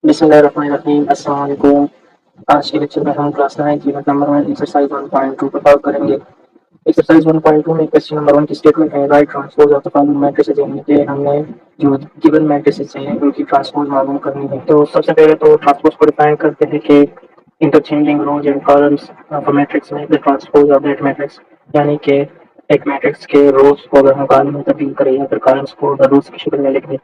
बिस्मिल्लाहिर्रहमानिर्रहीम। अस्सलाम वालेकुम। आज के लेक्चर में हम क्लास 9 की यूनिट नंबर 1 एक्सरसाइज 1.2 पर सॉल्व करेंगे। एक्सरसाइज 1.2 में क्वेश्चन नंबर 1 की स्टेटमेंट है right transpose of the following matrices, यानी कि हमने जो गिवन मैट्रिसेस हैं उनकी ट्रांसपोज मालूम करनी है। तो सबसे पहले तो ट्रांसपोज को डिफाइन करते हैं कि interchanging rows and columns of a matrix में the transpose of that matrix, यानी कि एक मैट्रिक्स के रोज को अगर हम कॉलम में तब्दील करें या फिर कॉलम्स को अगर रोज की शक्ल में लिख दें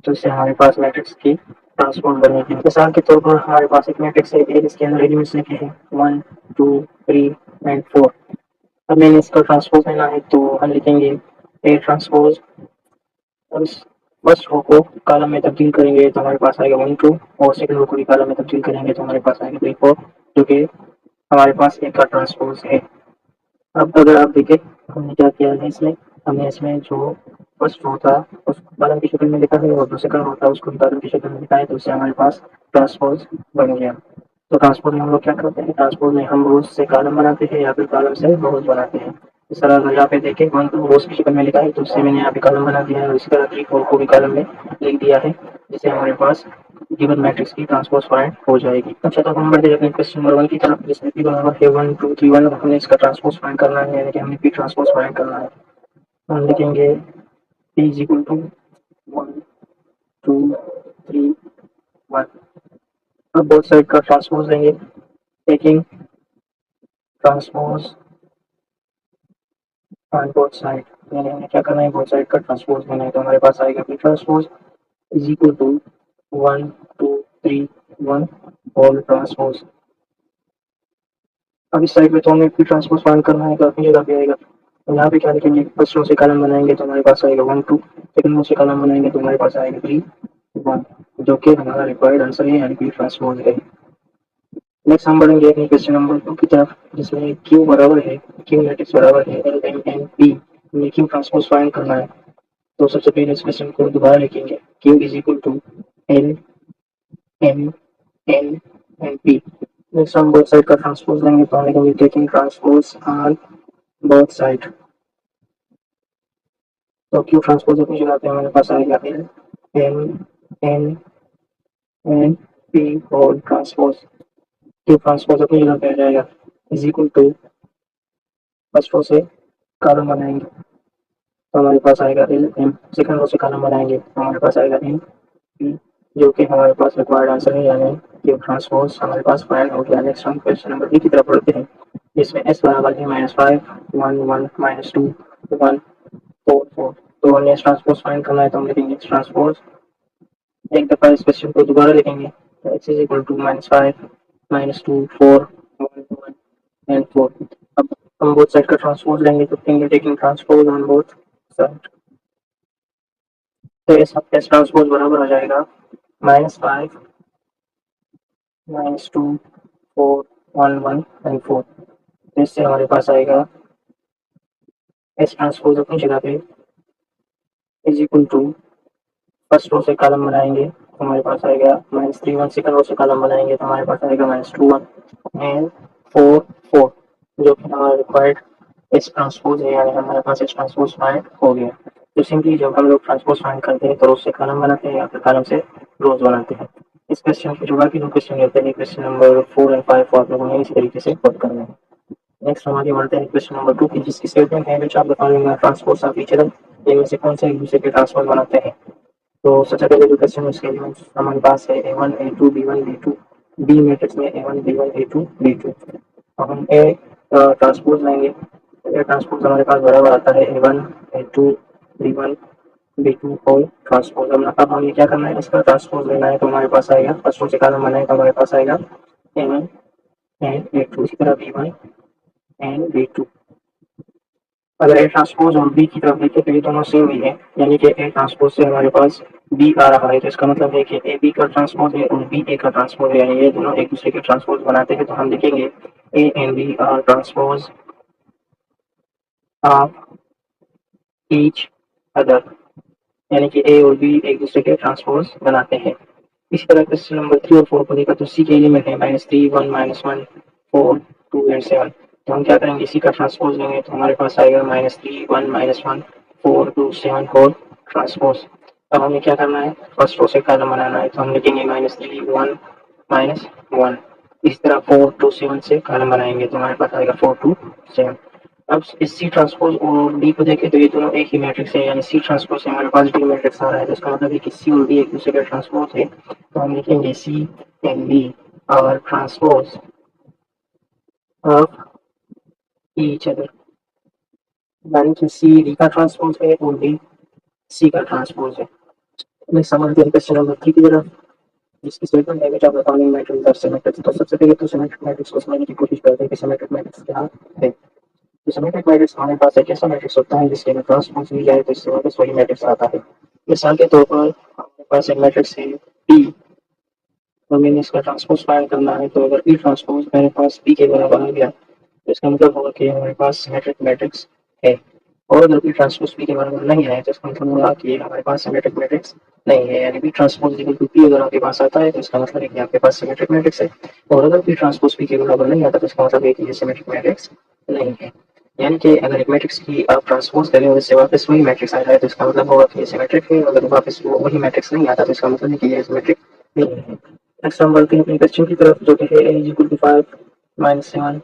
तो इससे हमारे पास मैट्रिक्स की ट्रांसपोज बनेगी। मिसाल के तौर पर हमारे पास एक मैट्रिक्स है ए, जिसके अंदर एलिमेंट्स लिखे हैं 1 2 3 एंड 4। अब मैंने इसका ट्रांसपोज लेना है तो हम लिखेंगे ए ट्रांसपोज। अब इस फर्स्ट रो को कॉलम में तब्दील करेंगे तो हमारे पास आएगा 1 2, और सेकंड रो को भी कॉलम में तब्दील करेंगे तो हमारे पास आएगा 3 4, जो कि हमारे पास एक का ट्रांसपोज है। अब अगर आप देखें हमने क्या किया है इसमें, हमने इसमें जो फर्स्ट रो था उसको कॉलम की शक्ल में लिखा है और जो सेकंड रो था उसको कॉलम की शक्ल में लिखा है, तो उससे हमारे पास ट्रांसपोज बन गया। तो ट्रांसपोज में हम लोग क्या करते हैं, ट्रांसपोज में हम रोज से कॉलम बनाते हैं या फिर कॉलम से रोज बनाते हैं। इस तरह अगर यहाँ पे देखें 1 2 रोज की शक्ल में लिखा है तो उससे मैंने यहाँ पे कॉलम बना दिया है, और इसी तरह 3 4 को भी कॉलम में लिख दिया है, जिससे हमारे पास गिवन मैट्रिक्स की ट्रांसपोज फाइंड हो जाएगी। अच्छा, तो हम बढ़ते हैं क्वेश्चन नंबर 1 की तरफ, जिसमें पी बराबर है 1 2 3 1। हमने इसका ट्रांसपोज फाइंड करना है, यानी कि हमें पी ट्रांसपोज फाइंड करना है। हम लिखेंगे पी इज इक्वल टू 1 2 3 1। अब बोथ साइड का ट्रांसपोज लेंगे, taking transpose on both side, यानी हमें क्या करना है, बोथ साइड का ट्रांसपोज लेना है। तो हमारे पास आएगा P transpose is equal to 1 2 3 1 whole transpose. अब इस साइड में तो हमें पी ट्रांसपोज फाइंड करना है, तो अपनी जगह पे आएगा। तो यहाँ पे क्या लिखेंगे, फर्स्ट रो से कॉलम बनाएंगे तो हमारे पास आएगा 1 2, सेकंड रो से कॉलम बनाएंगे तो हमारे पास आएगा 3 1, जो कि हमारा रिक्वायर्ड आंसर है, यानी पी ट्रांसपोज है। नेक्स्ट हम बढ़ेंगे अपने क्वेश्चन नंबर 2 की तरफ, जिसमें क्यू बराबर है, क्यू मैट्रिक्स बराबर है एल एम एन पी। हमें क्यू ट्रांसपोज फाइंड करना है। तो सबसे पहले इस क्वेश्चन को दोबारा लिखेंगे, Q is equal to L M N and P. Next हम बोथ साइड का ट्रांसपोज लेंगे तो हम लिखेंगे taking transpose on both side. तो क्यू ट्रांसपोज अपनी जगह पे हमारे पास आएगा L M N and P whole transpose. Q transpose अपनी जगह पे आ जाएगा is equal to, first row से कॉलम बनाएंगे तो हमारे पास आएगा एल एम, सेकंड रो से कॉलम बनाएंगे तो हमारे पास आएगा एम पी, जो कि हमारे पास रिक्वायर्ड आंसर है, यानी क्यू ट्रांसपोज हमारे पास फाइंड हो गया। नेक्स्ट हम क्वेश्चन नंबर बी की तरफ बढ़ते हैं, जिसमें एस बराबर है -5 1 1 -2 1 4 4। तो हमें एस ट्रांसपोज फाइंड करना है तो हम लिखेंगे एस ट्रांसपोज। एक दफा इस क्वेश्चन को दोबारा लिखेंगे तो X is equal to -5 -2 4 1 1 and 4। अब हम बोथ साइड का ट्रांसपोज लेंगे तो लिखेंगे taking transpose on both side. तो एस ट्रांसपोज बराबर हो जाएगा -5 -2 4 1 1 एंड 4। इससे हमारे पास आएगा एस ट्रांसपोज अपनी जगह पे is equal to, first row से कॉलम बनाएंगे तो हमारे पास आएगा -3 1, सेकंड रो से कॉलम बनाएंगे तो हमारे पास आएगा -2 1 एंड 4 4, जो कि हमारा रिक्वायर्ड एस ट्रांसपोज है, यानी हमारे पास एस ट्रांसपोज फाइंड हो गया। तो सिंपली जब हम लोग ट्रांसपोज फाइंड करते हैं तो रोज से कॉलम बनाते हैं या फिर कॉलम से रोज बनाते हैं। इस क्वेश्चन के जो बाकी दो क्वेश्चन होते हैं, क्वेश्चन नंबर 4 एंड 5 को आप लोगों ने इसी तरीके से पढ़ करना है। नेक्स्ट हम आगे बढ़ते हैं क्वेश्चन नंबर 2 की, जिसकी स्टेटमेंट है which of the following transpose of each other, इनमें से कौन से एक दूसरे के ट्रांसपोज बनाते हैं। तो सबसे पहले जो क्वेश्चन है उसके एलिमेंट्स हमारे पास है A1 A2 B1 B2। B matrix में A1 B1 A2 B2। अब हम ए ट्रांसपोज लेंगे, ए ट्रांसपोज हमारे पास बराबर आता है A1 A2 B1 B2 whole transpose. अब हमें क्या करना है, इसका ट्रांसपोज लेना है तो हमारे पास आएगा, फर्स्ट रो से कॉलम बनाए तो हमारे पास आएगा A1 एंड A2, इसी तरह B1 एंड B2। अगर ए ट्रांसपोज और बी की तरफ देखें तो ये दोनों सेम ही है, यानी कि ए ट्रांसपोज से हमारे पास बी आ रहा है, तो इसका मतलब है कि ए बी का ट्रांसपोज है और बी ए का ट्रांसपोज है, यानी ये दोनों एक दूसरे के ट्रांसपोज बनाते हैं। तो हम लिखेंगे A and B are transpose of each other, यानी कि ए और बी एक दूसरे के ट्रांसपोज बनाते हैं। इसी तरह क्वेश्चन नंबर 3 और 4 को देखा तो सी के एलिमेंट है -3 1 -1 4 2 एंड 7। तो हम क्या करेंगे, इसी का ट्रांसपोज लेंगे तो हमारे पास आएगा -3 1 -1 4 2 7 4 ट्रांसपोज। अब हमें क्या करना है, फर्स्ट रो से कॉलम बनाना है, तो हम लिखेंगे -3 1 -1। इस तरह 4 2 7 से कॉलम बनाएंगे तो हमारे पास आएगा 4 2 7। अब इस सी ट्रांसपोज और डी को देखें तो ये दोनों एक ही मैट्रिक्स है, यानी सी ट्रांसपोज से हमारे पास डी मैट्रिक्स आ रहा है, तो इसका मतलब है कि सी और डी एक दूसरे का ट्रांसपोज है। तो हम लिखेंगे C and D are transpose of each other, यानी कि सी डी का ट्रांसपोज है और डी सी का ट्रांसपोज है। नेक्स्ट समझते हैं क्वेश्चन नंबर 3 की तरफ, जिसकी स्टेटमेंट है बेटा परफॉर्मिंग मैट्रिक्स आर सिमेट्रिक। तो सबसे पहले तो सिमेट्रिक मैट्रिक्स को समझने की कोशिश करते हैं कि सिमेट्रिक मैट्रिक्स क्या है। तो सिमेट्रिक मैट्रिक्स हमारे पास एक ऐसा मैट्रिक्स होता है जिसके अगर ट्रांसपोज ली जाए तो इससे वापस वही मैट्रिक्स आता है। मिसाल के तौर पर हमारे पास एक मैट्रिक्स है पी और मैंने इसका ट्रांसपोज फाइंड करना है, तो अगर पी ट्रांसपोज मेरे पास पी के बराबर आ गया तो इसका मतलब होगा कि हमारे पास सिमेट्रिक मैट्रिक्स है। और अगर पी ट्रांसपोज पी के बराबर नहीं आए तो इसका मतलब होगा कि हमारे पास सिमेट्रिक मैट्रिक्स नहीं है, यानी P transpose equal to P अगर आपके पास आता है तो इसका मतलब है कि आपके पास सिमेट्रिक मैट्रिक्स है। और अगर पी ट्रांसपोज पी के बराबर नहीं आता तो इसका मतलब है कि ये सिमेट्रिक मैट्रिक्स नहीं है। यानी कि अगर एक मैट्रिक्स की आप ट्रांसपोज करें और इससे वापस वही मैट्रिक्स आ जाए तो इसका मतलब होगा कि ये सिमेट्रिक है, अगर वापस वो वही मैट्रिक्स नहीं आता तो इसका मतलब है कि ये सिमेट्रिक नहीं है। नेक्स्ट हम बढ़ते हैं अपने क्वेश्चन की तरफ, जो कि है a is equal to 5 -7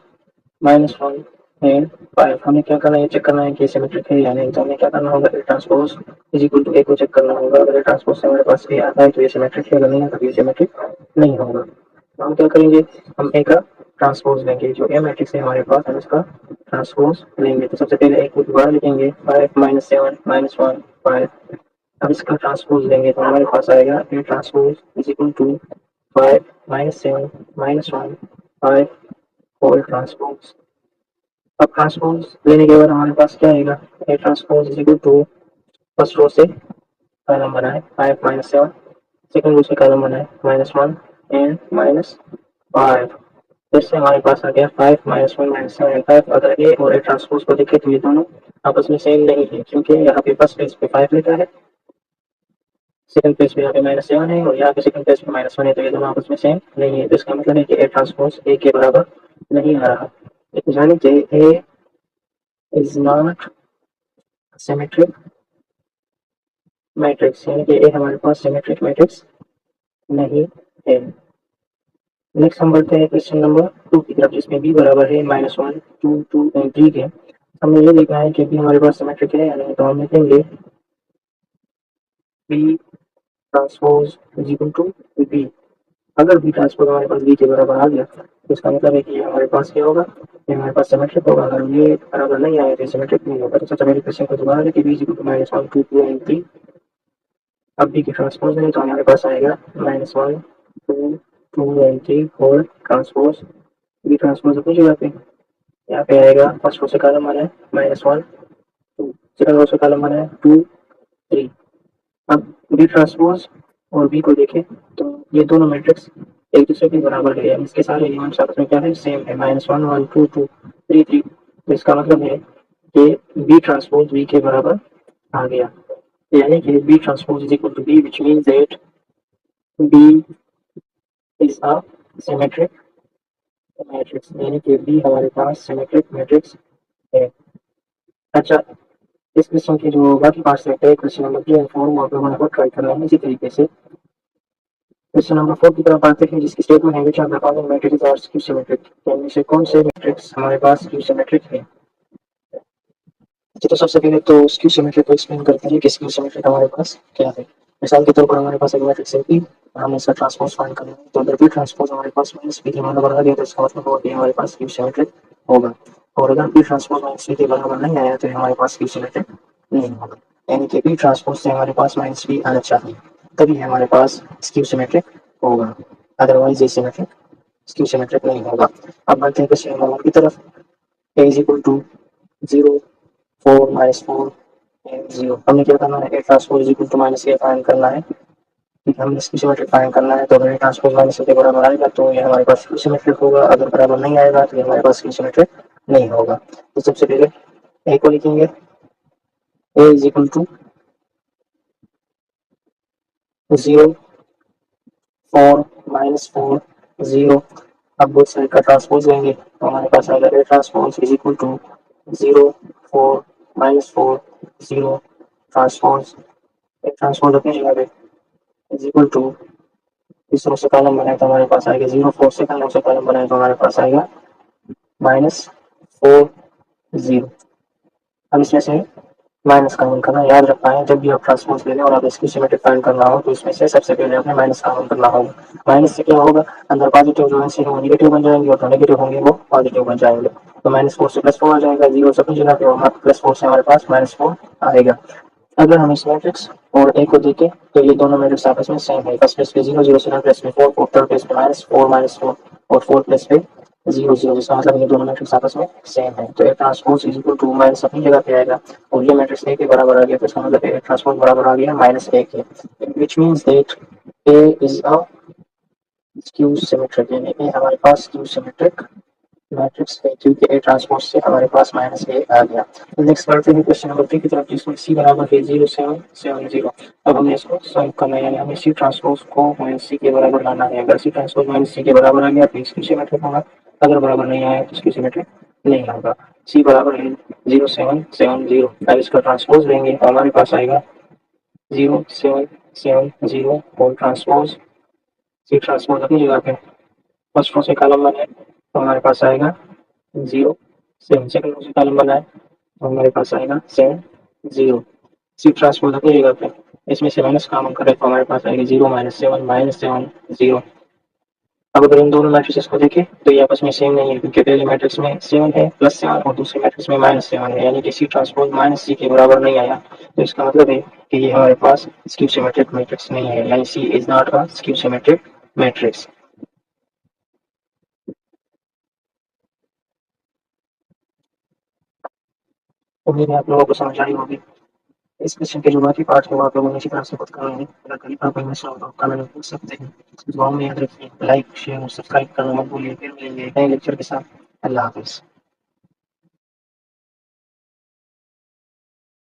-1 and 5। हमें क्या करना है, चेक करना है कि सिमेट्रिक है या नहीं। तो हमें क्या करना होगा, A transpose is equal to A को चेक करना होगा। अगर ए ट्रांसपोज से हमारे पास ए आता है तो ये सिमेट्रिक है, अगर नहीं आता तो ये सिमेट्रिक नहीं होगा। तो हम क्या करेंगे, हम ए का ट्रांसपोज लेंगे, जो ए मैट्रिक्स है हमारे पास हम इसका ट्रांसपोज लेंगे। तो सबसे पहले ए को दोबारा लिखेंगे 5 -7 -1 5। अब इसका ट्रांसपोज लेंगे तो हमारे पास आएगा A transpose is equal to 5 -7 -1 5 whole transpose. अब ट्रांसपोज लेने के बाद हमारे पास क्या आएगा, A transpose is equal to first row से कॉलम बनाए 5 -7, सेकंड रो से कॉलम बनाए -1 एंड -5। जैसे हमारे पास आ गया 5 -1 -7 5। अगर ए और ए ट्रांसपोज को देखें तो ये दोनों आपस में सेम नहीं है, क्योंकि यहाँ पे फर्स्ट पेज पे 5 लिखा है, सेकंड पेज पे यहाँ पे -7 है और यहाँ पे सेकंड पेज पे -1 है, तो ये दोनों आपस में सेम नहीं है। तो इसका मतलब है कि ए ट्रांसपोज ए के बराबर नहीं आ रहा, यानी कि ए इज नॉट सिमेट्रिक मैट्रिक्स, यानी कि ए हमारे पास सिमेट्रिक मैट्रिक्स नहीं है। नेक्स्ट हम बढ़ते हैं क्वेश्चन नंबर 2 की तरफ, जिसमें बी बराबर है -1 2 2 एंड 3 के। हमें ये देखना है कि बी हमारे पास सिमेट्रिक है या नहीं। तो हम लिखेंगे B transpose is equal to B. अगर बी ट्रांसपोज हमारे पास बी के बराबर आ गया तो इसका मतलब है कि हमारे पास क्या होगा, ये हमारे पास सिमेट्रिक होगा। अगर ये बराबर नहीं आया तो सिमेट्रिक नहीं होगा। तो सबसे पहले क्वेश्चन को दोबारा लिखिए, B is equal to -1 2 2 and 3। अब बी की ट्रांसपोज है तो हमारे पास आएगा -1 2 2 and 3 whole transpose. B transpose अपनी जगह पे यहाँ पे आएगा, फर्स्ट रो से कॉलम बना है -1 2, सेकंड रो से कॉलम बना है 2 3। अब बी ट्रांसपोज और बी को देखें तो ये दोनों मैट्रिक्स एक दूसरे के बराबर है, यानी इसके सारे एलिमेंट्स आपस में क्या है, सेम है, -1 1 2 2 3 3। तो इसका मतलब है कि बी ट्रांसपोज बी के बराबर आ गया, यानी कि B transpose is equal to B, which means that B is a symmetric matrix, यानी कि बी हमारे पास सिमेट्रिक मैट्रिक्स है। अच्छा, इस क्वेश्चन के जो बाकी पार्ट्स रहते हैं, क्वेश्चन नंबर 3 और 4, वो आप लोगों को ट्राई करना है इसी तरीके से। क्वेश्चन नंबर 4 की तरफ आते हैं, जिसकी स्टेटमेंट है which of the following matrix are skew symmetric. तो इनमें से कौन से मैट्रिक्स हमारे पास स्क्यू सिमेट्रिक है। तो सबसे पहले तो स्क्यू सिमेट्रिक को एक्सप्लेन करते हैं कि स्क्यू सिमेट्रिक हमारे पास क्या है। मिसाल के तौर पर हमारे पास एक मैट्रिक्स है पी, हमें इसका ट्रांसपोज फाइंड करना है। तो अगर पी ट्रांसपोज हमारे पास माइनस पी के बराबर आ गया तो इसका मतलब होगा कि हमारे पास स्क्यू सिमेट्रिक होगा। और अगर पी ट्रांसपोज माइनस पी के बराबर नहीं आया तो हमारे पास स्क्यू सिमेट्रिक नहीं होगा, यानी कि पी ट्रांसपोज से हमारे पास माइनस पी आना चाहिए, तभी हमारे पास स्क्यू सिमेट्रिक होगा, अदरवाइज ये सिमेट्रिक स्क्यू सिमेट्रिक नहीं होगा। अब बढ़ते हैं क्वेश्चन नंबर 1 की तरफ। A is equal to 0 4 -4 and 0। हमें क्या करना है, A transpose is equal to minus A find करना है, क्योंकि हमें इसकी सिमेट्रिक फाइंड करना है। तो अगर ए ट्रांसपोज माइनस ए के बराबर आएगा तो ये हमारे पास सिमेट्रिक होगा, अगर बराबर नहीं आएगा तो ये हमारे पास सिमेट्रिक नहीं होगा। तो सबसे पहले ए को लिखेंगे, ए इज इक्वल टू 0 4 -4 0। अब बोथ साइड का ट्रांसपोज लेंगे तो हमारे पास आएगा A transpose is equal to 0 4 -4 0 transpose एक ट्रांसपोज अपनी जगह पे इज इक्वल टू, इस रो से कॉलम बनाए तो हमारे पास आएगा 0 4, सेकंड रो से कॉलम बनाए तो हमारे पास आएगा -4 0। अब इसमें से माइनस कॉमन करना याद रखना है, जब भी आप ट्रांसपोज ले लें और आप इसकी सिमेट्रिक फाइंड करना हो तो इसमें से सबसे पहले आपने माइनस कॉमन करना होगा। माइनस से क्या होगा, अंदर पॉजिटिव जो है वो नेगेटिव बन जाएंगे और जो नेगेटिव होंगे वो पॉजिटिव बन जाएंगे। तो -4 से +4 आ जाएगा, 0 से अपनी जगह पे होगा, +4 से हमारे पास -4 आएगा। अगर हम इस मैट्रिक्स और ए को देखें तो ये दोनों मैट्रिक्स आपस में सेम है। फर्स्ट प्लेस पे 0 0, सेकंड प्लेस पे 4 4, थर्ड प्लेस पे -4 -4 और फोर्थ प्लेस पे 0 0। इसका मतलब ये दोनों मैट्रिक्स आपस में सेम है। तो A transpose is equal to minus अपनी जगह पे आएगा और ये मैट्रिक्स ए के बराबर आ गया, तो इसका मतलब ए ट्रांसपोज बराबर आ गया -a के, which means that A is a skew symmetric, यानी ए हमारे पास स्क्यू सिमेट्रिक मैट्रिक्स है क्योंकि ए ट्रांसपोज से हमारे पास -a आ गया। तो नेक्स्ट बढ़ते हैं क्वेश्चन नंबर 3 की तरफ, जिसमें सी बराबर है 0 7 7 0। अब हमें इसको सॉल्व करना है, यानी हमें सी ट्रांसपोज को -c के बराबर लाना है। अगर सी ट्रांसपोज -c के बराबर आ गया तो इसकी सिमेट्रिक होगा, अगर बराबर नहीं आया तो इसकी सिमेट्रिक नहीं होगा। सी बराबर है 0 7 7 0। अब इसका ट्रांसपोज लेंगे तो हमारे पास आएगा 0 7 7 0 और ट्रांसपोज, सी ट्रांसपोज अपनी जगह पे फर्स्ट रो से कॉलम बनाए तो हमारे पास आएगा 0 7, सेकंड रो से कॉलम बनाए तो हमारे पास आएगा 7 0। सी ट्रांसपोज अपनी जगह पे इसमें से माइनस कॉमन करें तो हमारे पास आएगा 0 -7 -7 0। अब अगर इन दोनों मैट्रिक्स को देखें तो ये आपस में सेम नहीं है, क्योंकि पहले मैट्रिक्स में 7 है +7 और दूसरे मैट्रिक्स में -7 है, यानी कि सी ट्रांसपोज -c के बराबर नहीं आया। तो इसका मतलब है कि ये हमारे पास स्क्यू सिमेट्रिक मैट्रिक्स नहीं है, यानी C is not a skew symmetric matrix. उम्मीद है आप लोगों को समझ आई होगी। इस क्वेश्चन के जो बाकी पार्ट है वो आप लोगों ने इसी तरह से खुद करना है। अगर कहीं पर कोई मिस हो तो कमेंट में पूछ सकते हैं। दुआओं में याद रखिए, लाइक शेयर और सब्सक्राइब करना मत भूलिए। फिर मिलेंगे नए लेक्चर के साथ। अल्लाह हाफिज़।